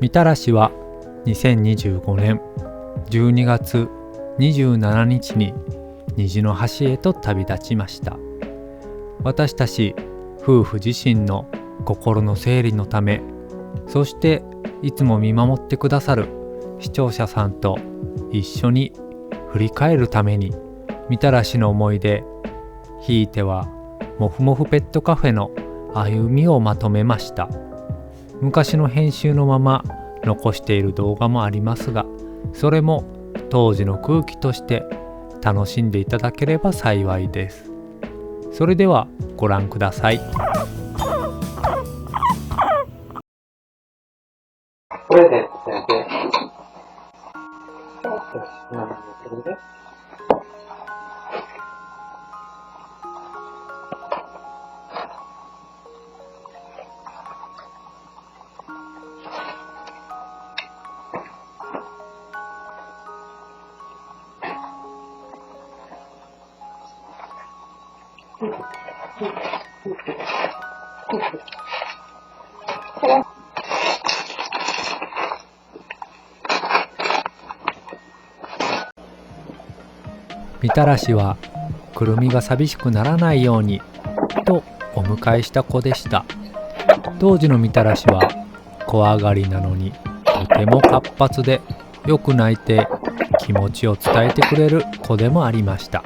みたらしは2025年12月27日に虹の橋へと旅立ちました。私たち夫婦自身の心の整理のため、そしていつも見守ってくださる視聴者さんと一緒に振り返るために、みたらしの思い出、ひいてはもふもふペットカフェの歩みをまとめました。昔の編集のまま残している動画もありますが、それも当時の空気として楽しんでいただければ幸いです。それではご覧ください。プレゼント先生。よし、7番にするね。みたらしはくるみが寂しくならないようにとお迎えした子でした。当時のみたらしは怖がりなのにとても活発で、よく泣いて気持ちを伝えてくれる子でもありました。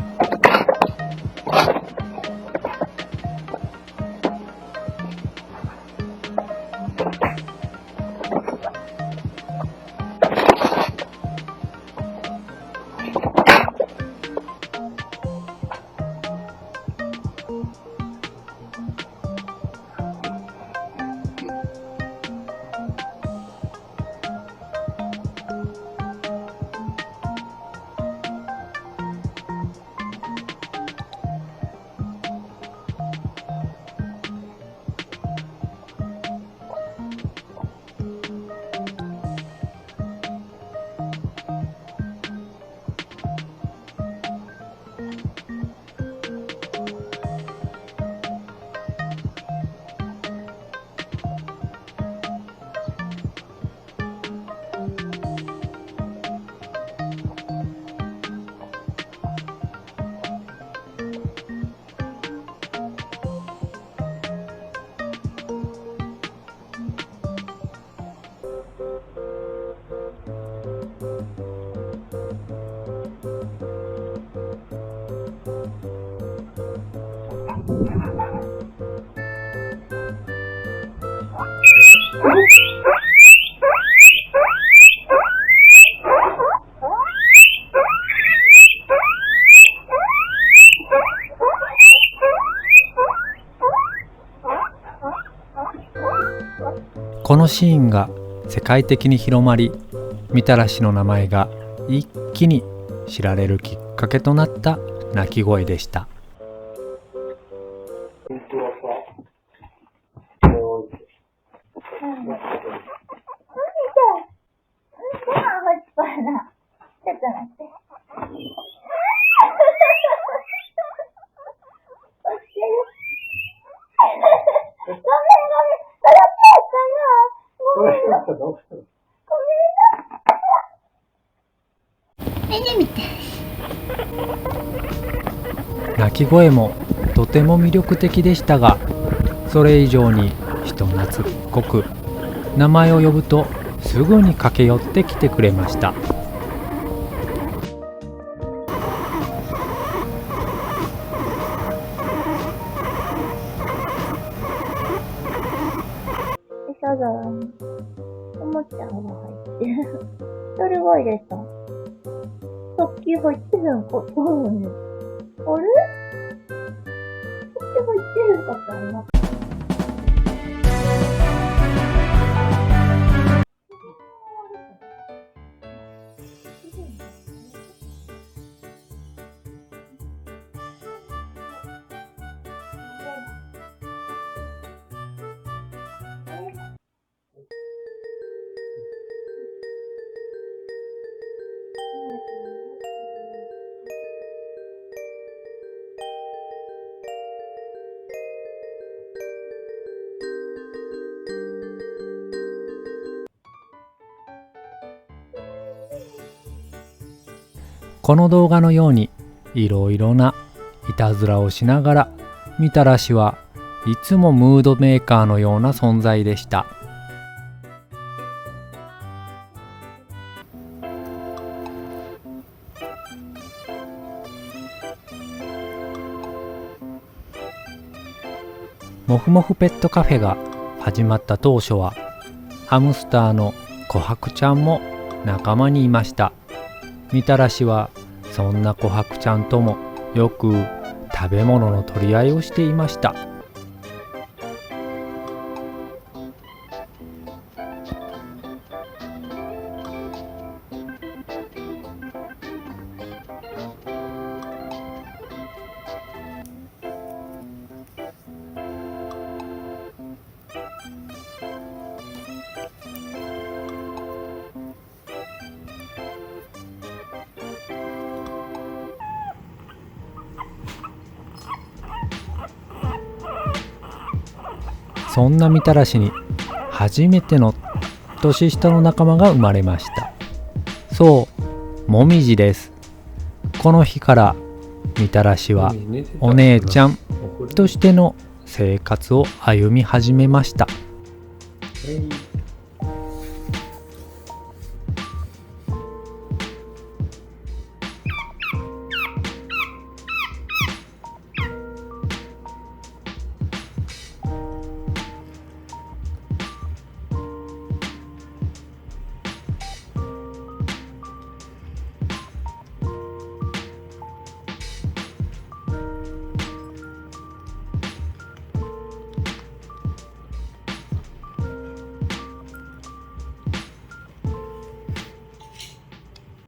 このシーンが世界的に広まり、みたらしの名前が一気に知られるきっかけとなった鳴き声でした。鳴き声もとても魅力的でしたが、それ以上に人懐っこく、名前を呼ぶとすぐに駆け寄ってきてくれました。餌皿におもちゃが入ってる。一人声でした。さっき入ってへんかったのに。あれ？さっき入ってへんかったのに。この動画のようにいろいろないたずらをしながらみたらしはいつもムードメーカーのような存在でした。もふもふペットカフェが始まった当初はハムスターの琥珀ちゃんも仲間にいました。みたらしはそんな琥珀ちゃんともよく食べ物の取り合いをしていました。そんなみたらしに初めての年下の仲間が生まれました。そう、もみじです。この日からみたらしはお姉ちゃんとしての生活を歩み始めました。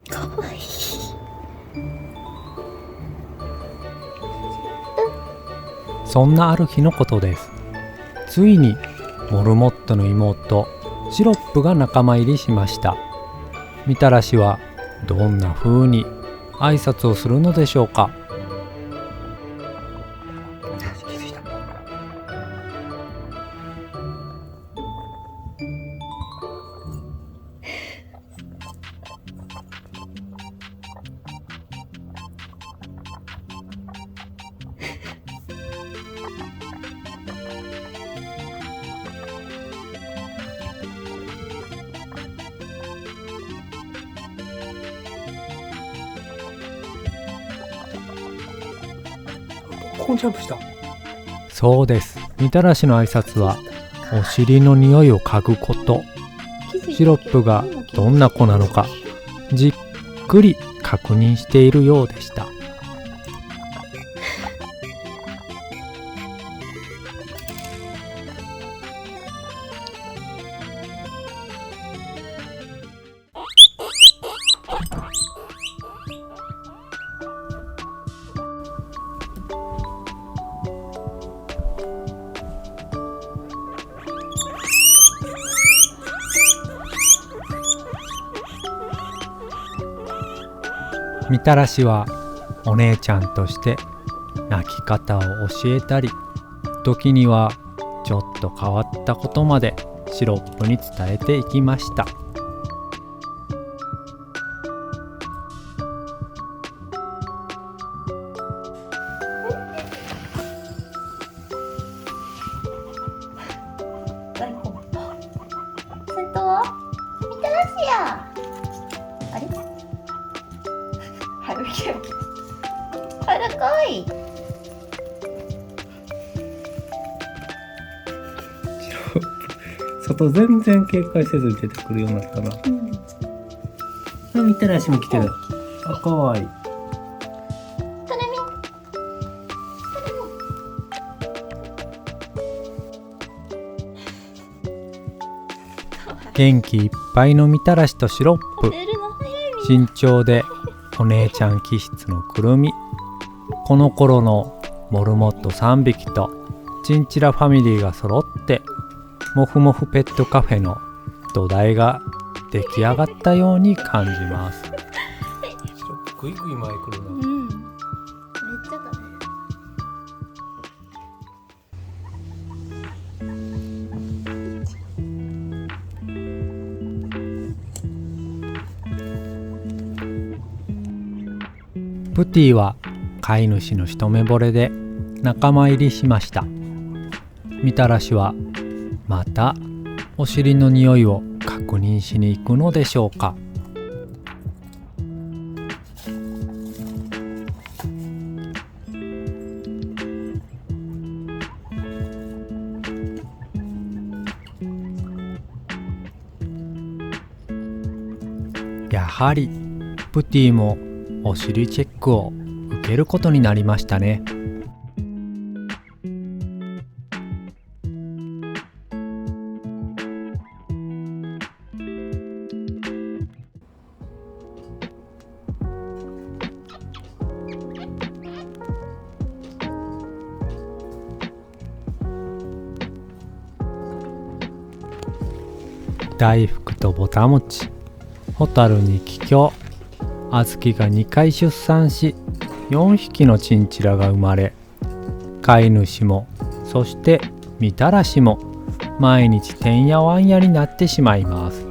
かわいい。そんなある日のことです。ついにモルモットの妹シロップが仲間入りしました。みたらしはどんな風に挨拶をするのでしょうか。こんジャンプした。そうです。みたらしの挨拶はお尻の匂いを嗅ぐこと。シロップがどんな子なのかじっくり確認しているようでした。みたらしはお姉ちゃんとして泣き方を教えたり、時にはちょっと変わったことまでシロップに伝えていきました。先頭はみたらしや。あれ春けよ。春来い。外全然警戒せずに出てくるようになったな。あ、みたらしも来てる。あ、かわいい。元気いっぱいのみたらしとシロップ、身長でお姉ちゃん気質のくるみ、この頃のモルモット3匹とチンチラファミリーが揃ってもふもふペットカフェの土台が出来上がったように感じます。グイグイ前来るな。めっちゃだね。プティは飼い主の一目惚れで仲間入りしました。みたらしはまたお尻の匂いを確認しに行くのでしょうか。やはりプティもお尻チェックを受けることになりましたね。大福とぼたもち、ホタルにキキョウ、あずきが2回出産し4匹のチンチラが生まれ、飼い主もそしてみたらしも毎日てんやわんやになってしまいます。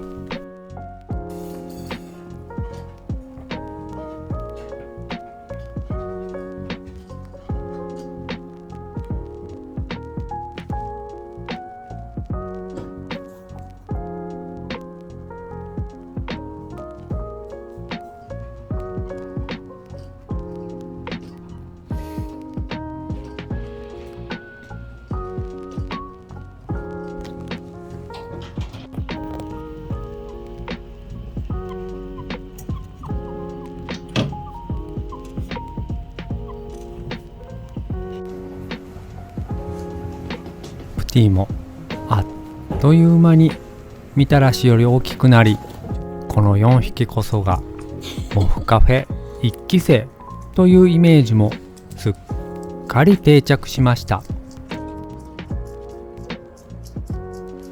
プティもあっという間にみたらしより大きくなり、この4匹こそがモフカフェ1期生というイメージもすっかり定着しました。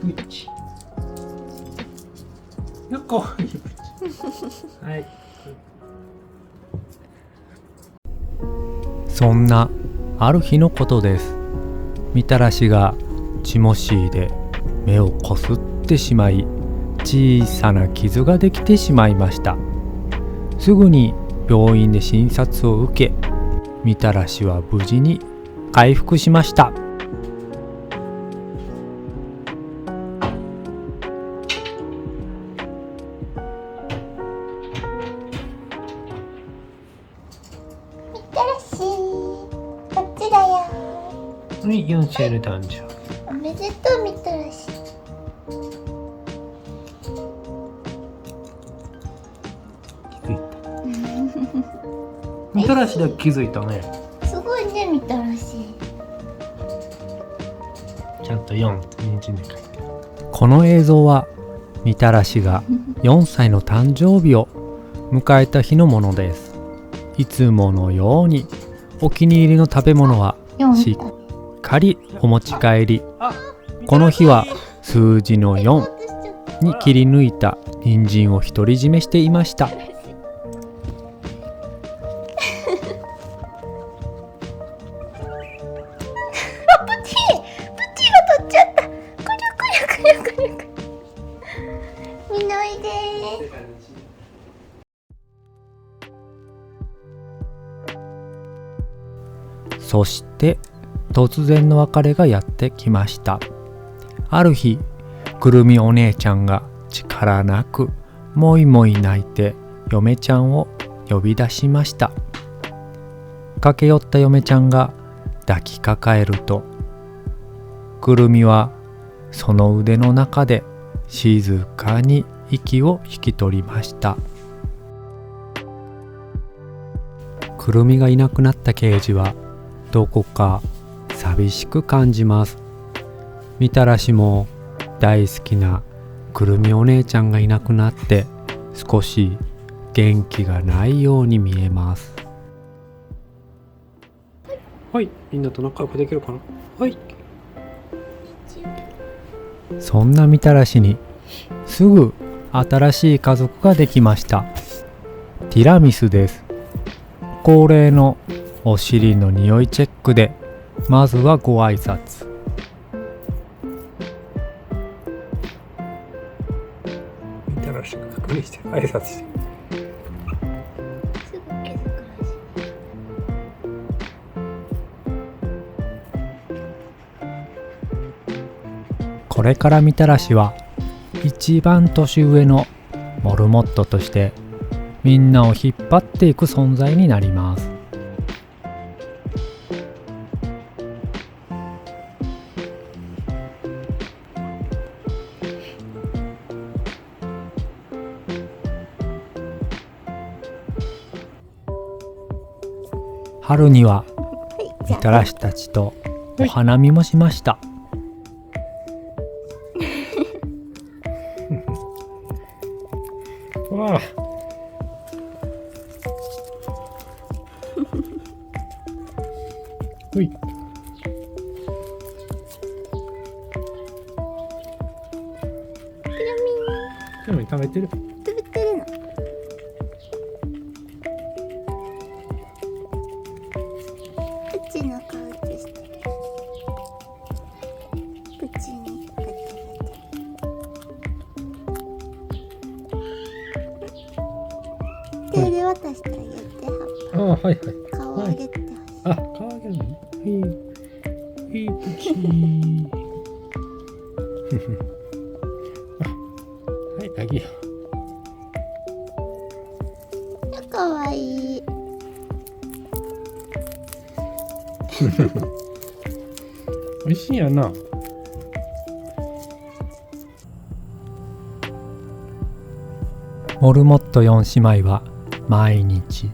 うち。かわいい。はい。そんなある日のことです。みたらしがチモシーで目をこすってしまい、小さな傷ができてしまいました。すぐに病院で診察を受け、みたらしは無事に回復しました。こっちだよ。はい、4歳の誕生。おめでとう、みたらし。気づいた。みたらしだけ気づいたね。すごいね、みたらし。ちゃんと4って人参で書いてる。この映像はみたらしが4歳の誕生日を迎えた日のものです。いつものようにお気に入りの食べ物はしっかりお持ち帰り。この日は数字の4に切り抜いた人参を独り占めしていました。プティが取っちゃった。くるくるくるくるくる。みのいでーす。そして突然の別れがやってきました。ある日、くるみお姉ちゃんが力なくもいもい泣いて嫁ちゃんを呼び出しました。駆け寄った嫁ちゃんが抱きかかえると、くるみはその腕の中で静かに息を引き取りました。くるみがいなくなった刑事はどこか寂しく感じます。みたらしも大好きなくるみお姉ちゃんがいなくなって少し元気がないように見えます。はい、みんなと仲良くできるかな。はい。そんなみたらしにすぐ新しい家族ができました。ティラミスです。恒例のお尻の匂いチェックでまずはご挨拶。みたらしが確認して挨拶して。すぐ気づくらしい。これからみたらしは一番年上のモルモットとしてみんなを引っ張っていく存在になります。春にはみたらしたちとお花見もしました。わあ。ほい。ちなみに食べてる。食べてるの。うちの顔映してる。うちに食べてる。手で渡してあげて、ああ、はいはい。顔上げてほしい。あ、顔上げるの。いいプチ。はい、あげよう。かわいい。美味しいやな。モルモット4姉妹は毎日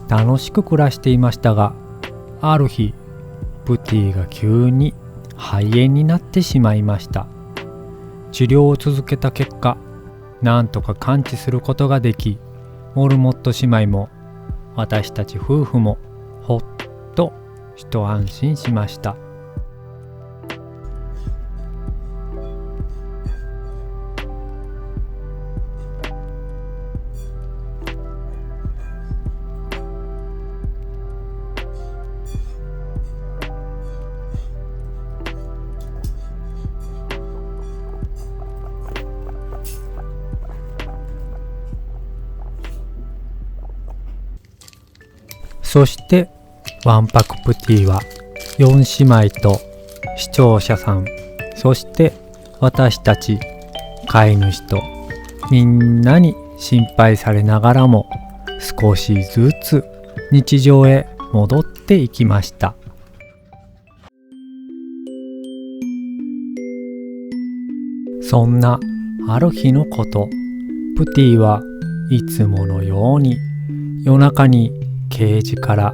楽しく暮らしていましたが、ある日プティが急に肺炎になってしまいました。治療を続けた結果、なんとか完治することができ、モルモット姉妹も私たち夫婦もほっと一安心しました。そしてわんぱくプティは4姉妹と視聴者さん、そして私たち飼い主とみんなに心配されながらも少しずつ日常へ戻っていきました。そんなある日のこと、プティはいつものように夜中にケージから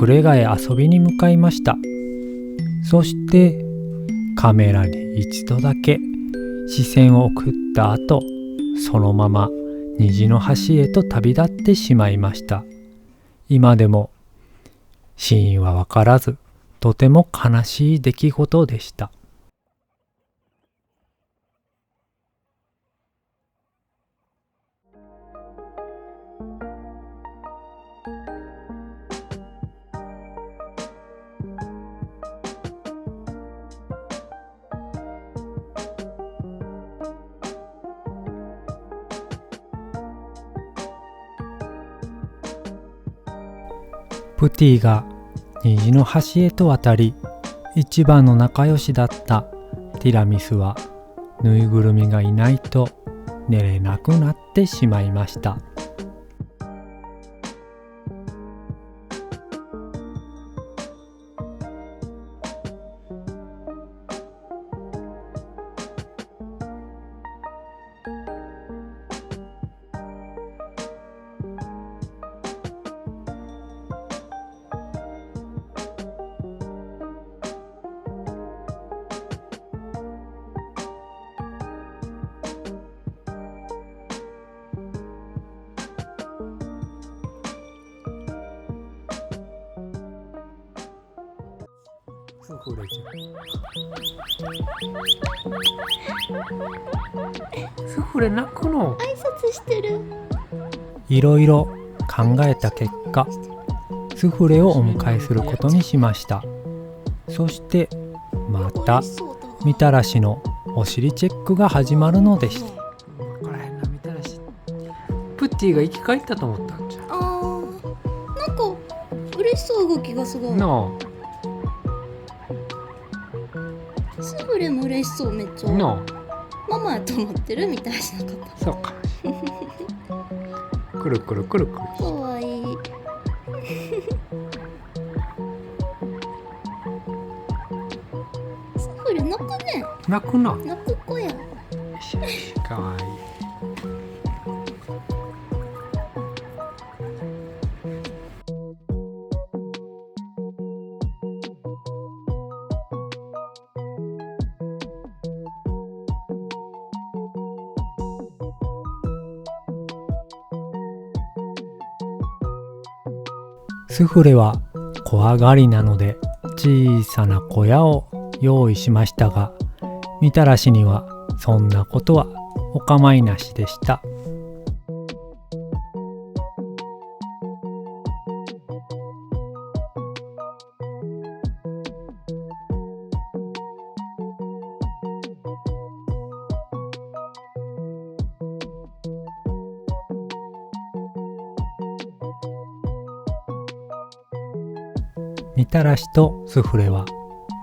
隠れ家へ遊びに向かいました。そしてカメラに一度だけ視線を送った後、そのまま虹の端へと旅立ってしまいました。今でも真意はわからず、とても悲しい出来事でした。プティが虹の端へと渡り、一番の仲良しだったティラミスはぬいぐるみがいないと寝れなくなってしまいました。スフレちゃん。スフレ泣くの？挨拶してる。いろいろ考えた結果、スフレをお迎えすることにしました。そしてまたみたらしのお尻チェックが始まるのでした。こらへんなみたらし。プッティが生き返ったと思ったんじゃん。なんか嬉しそう動きがすごい。なあ。スフレも嬉しそう、めっちゃ。のママやと思ってるみたいしなかった。そうかくるくるくるくるかわいい。スフレ泣くね。泣くな。泣く子や。かわいい。スフレは怖がりなので小さな小屋を用意しましたが、みたらしにはそんなことはお構いなしでした。みたらしとスフレは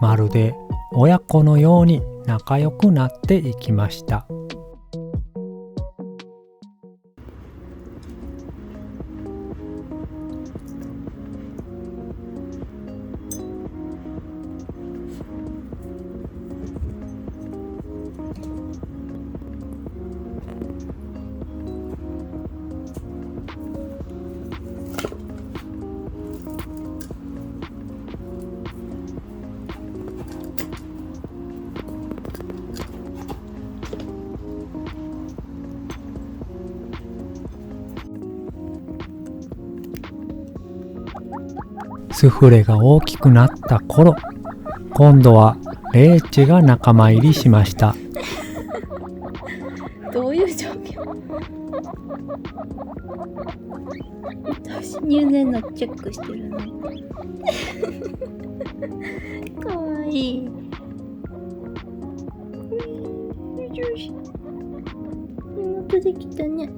まるで親子のように仲良くなっていきました。スフレが大きくなった頃、今度はレーチェが仲間入りしました。どういう状況？私入念なチェックしてるの。かわいい。よし。妹できたね。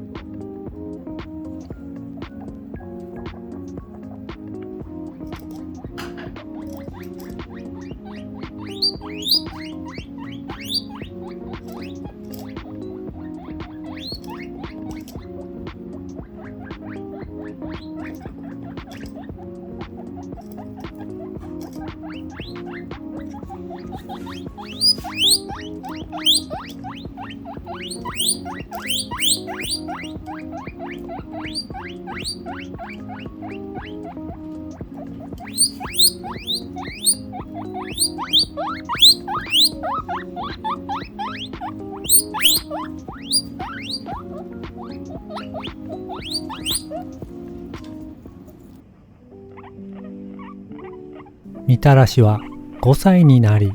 みたらしは5歳になり、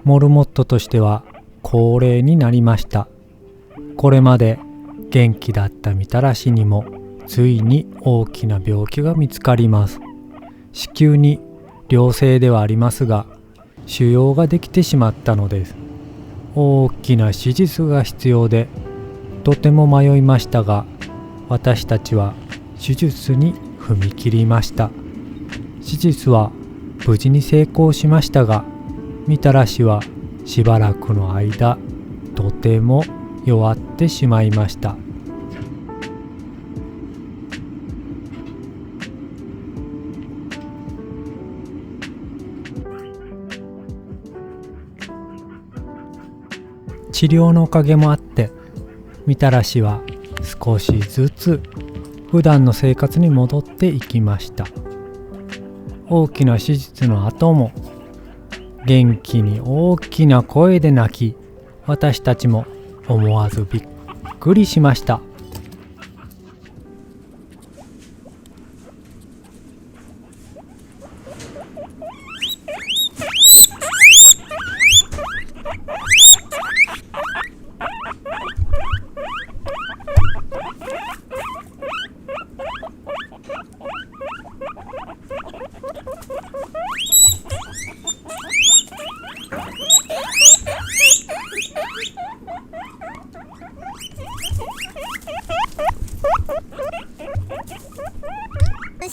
モルモットとしては高齢になりました。これまで元気だったみたらしにもついに大きな病気が見つかります。子宮に良性ではありますが、腫瘍ができてしまったのです。大きな手術が必要で、とても迷いましたが、私たちは手術に踏み切りました。手術は無事に成功しましたが、みたらしはしばらくの間とても弱ってしまいました。治療のおかげもあって、みたらしは少しずつ普段の生活に戻っていきました。大きな手術の後も元気に大きな声で泣き、私たちも思わずびっくりしました。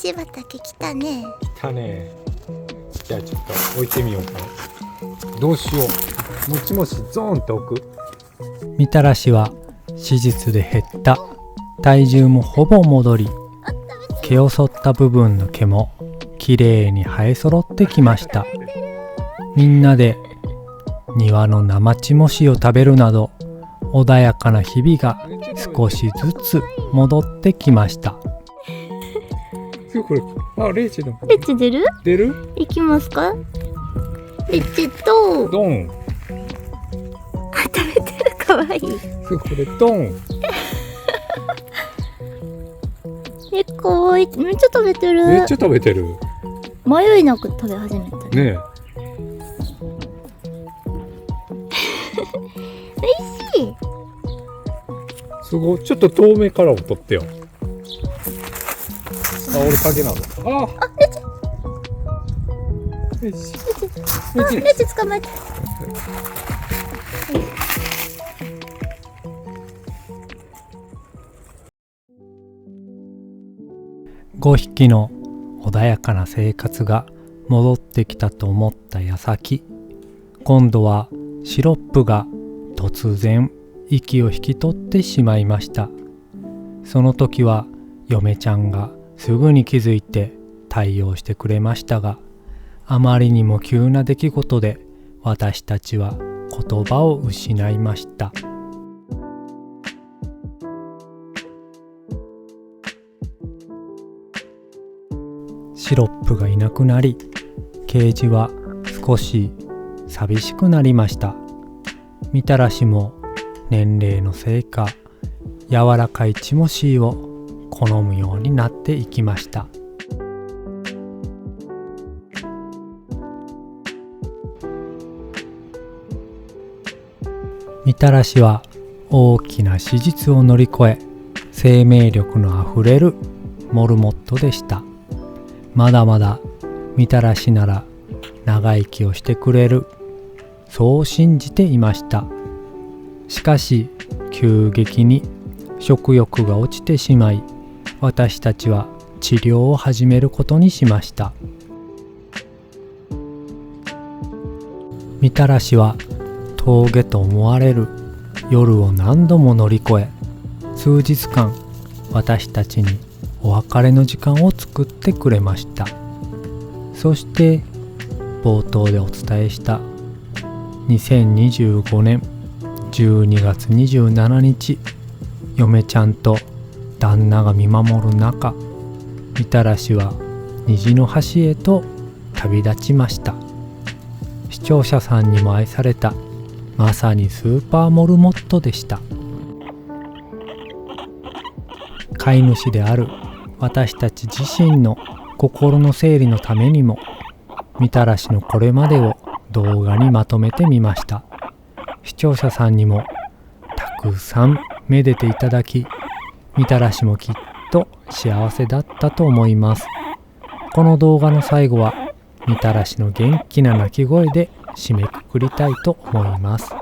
虫畑来たね。来たね。じゃあちょっと置いてみようかな。どうしよう。もちもちゾーンって置く。みたらしは手術で減った。体重もほぼ戻り、毛を剃った部分の毛もきれいに生え揃ってきました。みんなで庭の生ちもしを食べるなど、穏やかな日々が少しずつ戻ってきました。これ、あ、レッチの。レッチ出る？出る？いきますか？レッチと、ドン。食べてる、かわいい。これドン。かわいい。めっちゃ食べてる。めっちゃ食べてる。迷いなく食べ始めたね。ねえ。美味しい。すごい。ちょっと遠目からを取ってよ。あ、俺影なの。あ、レッチ。レッチ捕まえて。5匹の穏やかな生活が戻ってきたと思った矢先、今度はシロップが突然息を引き取ってしまいました。その時は嫁ちゃんがすぐに気づいて対応してくれましたが、あまりにも急な出来事で私たちは言葉を失いました。シロップがいなくなり、ケージは少し寂しくなりました。みたらしも年齢のせいか、柔らかいチモシーを好むようになっていきました。みたらしは大きな手術を乗り越え、生命力のあふれるモルモットでした。まだまだみたらしなら長生きをしてくれる、そう信じていました。しかし急激に食欲が落ちてしまい、私たちは治療を始めることにしました。みたらしは峠と思われる夜を何度も乗り越え、数日間私たちにお別れの時間を作ってくれました。そして冒頭でお伝えした2025年12月27日、嫁ちゃんと旦那が見守る中、みたらしは虹の橋へと旅立ちました。視聴者さんにも愛された、まさにスーパーモルモットでした。飼い主である私たち自身の心の整理のためにも、みたらしのこれまでを動画にまとめてみました。視聴者さんにもたくさんめでていただき、みたらしもきっと幸せだったと思います。この動画の最後はみたらしの元気な鳴き声で締めくくりたいと思います。